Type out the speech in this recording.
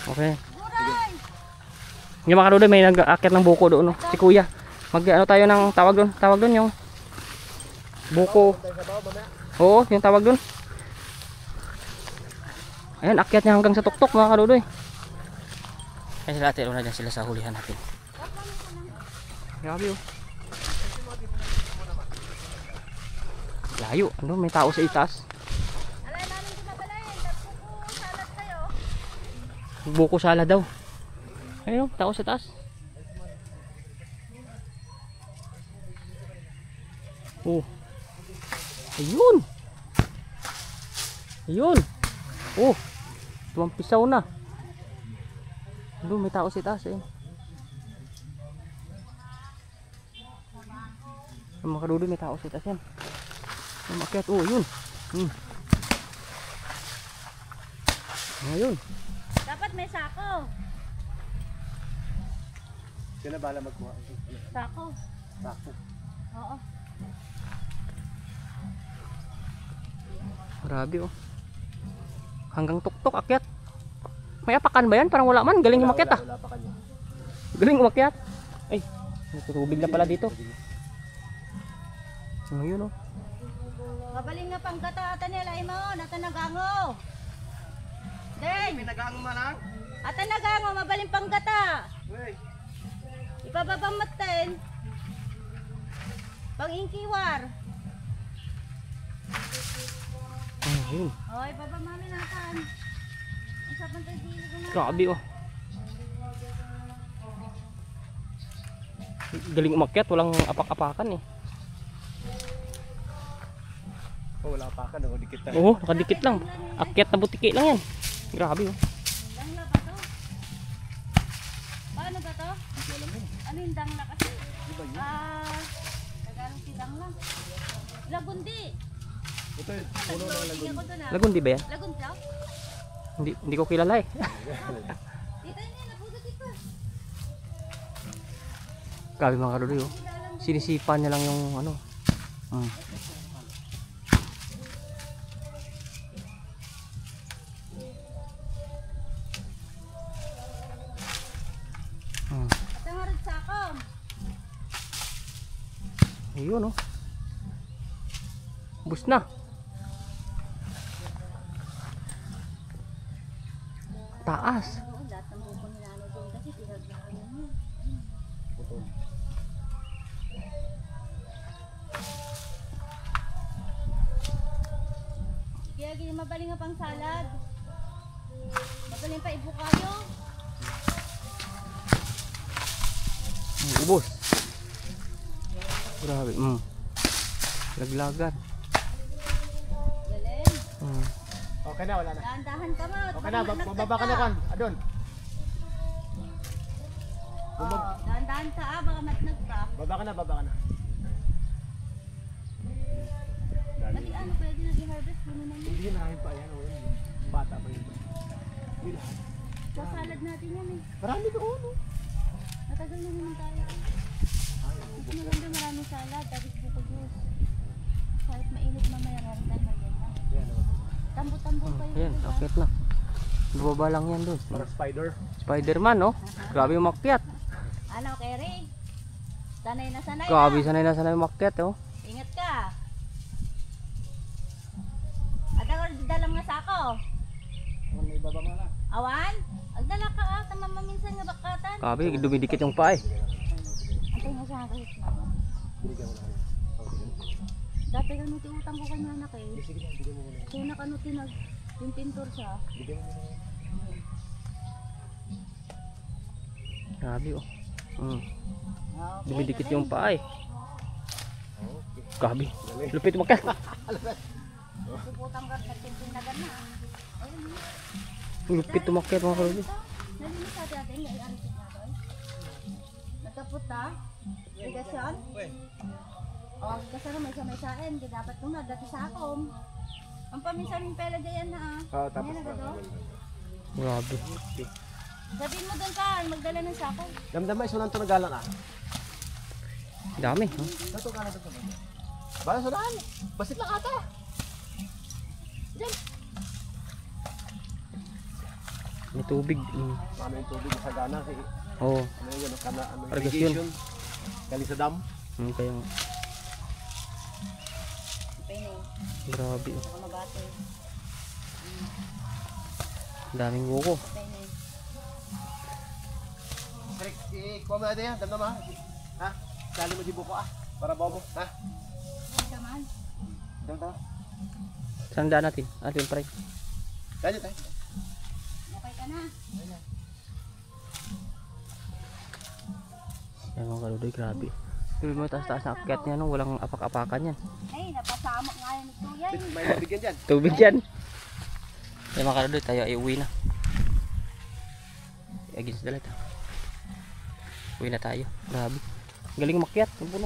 Okay. Yung mga kadudoy, may nag-aakyat ng buko doon, no? Si kuya. Mag-ano tayo ng tawag doon yung buko. Oo, yung tawag doon. Ayan, akyat niya hanggang sa tuktok mga kadudoy. Kaya sila ate, na dyan sila sa hulihan natin. Grabe oh. Layo, ano, may tao sa itaas. Buko salad daw. Ayun, tao sa taas. Oh. Ayun. Ayun. Oh. Tumampisaw na. Ayun, may tao sa taas eh. Mga kadudoy, may tao sa taas yan. Umakyat, oh, yun. Ayun. Dapat may sako. Sino bala magkuha? Sako. Sako. Oo. Grabe oh. Hanggang tuktok akyat. May apakan ba yan? Parang wala man. Galing umakyat ah. Wala pa kanya. Galing umakyat. Ay, natutubig na pala dito. Ano yun oh. Kabaling nga pang kata ata nila imo, nata nagango. Deng, Pinagang mo na? ata nagango mabaling pang kata. Uy. Ipababamaten. Pang ingkiwar. Ayun. Oy, babamami natan. Isa pang tagili ko na. Grabe oh. Galing umakyat. Walang apak-apakan eh. Oh, wala pa ka, nakadikit na. Oo, nakadikit lang. Akyat na butiki lang yan. Grabe oh. Dangla ba to? Paano ba to? Ano yung dangla kasi? Tagalog si dangla. Lagundi. Ito yung puno ng lagun. Lagundi ba yan? Lagundi daw? Hindi ko kilala eh. Dito yun, napugot ito. Grabe mga kadudoy oh. Sinisipan niya lang yung ano. Tangarad sa ako. Ayun oh. Bus na. Taas. Oo, lahat ng buko nilano doon kasi tinaglahan mo. Kaya gini mabaling nga pang salad. Mabaling pa ibo kayo. Ubos. Grabe. Laglagan. Galing. Okay na, wala na. Dahan-dahan ka mo. Okay na, bababa ka na kan. Adon. Dahan-dahan ka baka matnag ka. Baba ka na, baba ka na. Pati ano pwede nang i-harvest mo naman yun. Hindi na pa yan, oh. Bata pa yun. Hindi lahat. Sa salad natin yan eh. Marami doon, oh. Matagal na naman tayo. Mas maganda maraming salad, tapos buko juice. Kahit mainit mamaya, meron tayo maganda. Yan, oh. Tambo-tambo pa yun. Ayan, akyat na. Bababa lang yan doon. Para spider. Spider-Man oh. Grabe umakyat. Ano, Kerry? Sanay na sanay Grabe na. sanay na sanay umakyat oh. Ingat ka. At ako dalam nga sako. May baba mo na. Awan? Agdala ka tama minsan nga bakatan. Grabe, dumidikit yung paa eh. Antay nga siya kahit na. Binigyan mo na. Dati ganuti utang ko kanya anak eh. Sige na, bigyan mo muna. Kaya nakanuti yung pintor siya. Bigyan mo muna. Grabe oh. Okay, Dumidikit galing. yung paa eh. Okay. Grabe. Lupit umakyat. Puputang ka nagtintinagan na. Lupit umakyat mga kalubi. Nalinis sa atin yung i-arisip natin. Nagkaputa. Ligasyon. O, kasi may sain. Di dapat kung nagdati sa akom. Ang paminsaning pela gayan na Oo, tapos Ayan, na. agad, Grabe. Sabihin mo doon ka, magdala ng sako. Damdamay, sunan to nagalang ah. Dami. Huh? Ito ka na ito. Bala sunan. Basit lang ata. Diyan. May tubig. Ano yung tubig sa gana? Oo. Ano yun? Ano, Irrigation. irrigation? Galing sa dam? Kaya nga. Pining. Grabe. Baka mabate. Daming buko. Pining. Rick, ikuha mo natin yan. Damdam ha? Ha? Dali mo di buko para bobo. Ha? Isa man. Damdam. Saan daan natin? Atin pre. Dali tayo. Okay ka na. Yan mga kaludoy, grabe. Tuloy mo taas-taas na akyat niya, no? Walang apak-apakan yan. Ay, napasamok nga yan ito yan. May nabigyan dyan. Tubig yan. Yan mga kaludoy, tayo ay uwi na. Against the light. Uwi na tayo. Grabe. Galing makyat. Ang puno.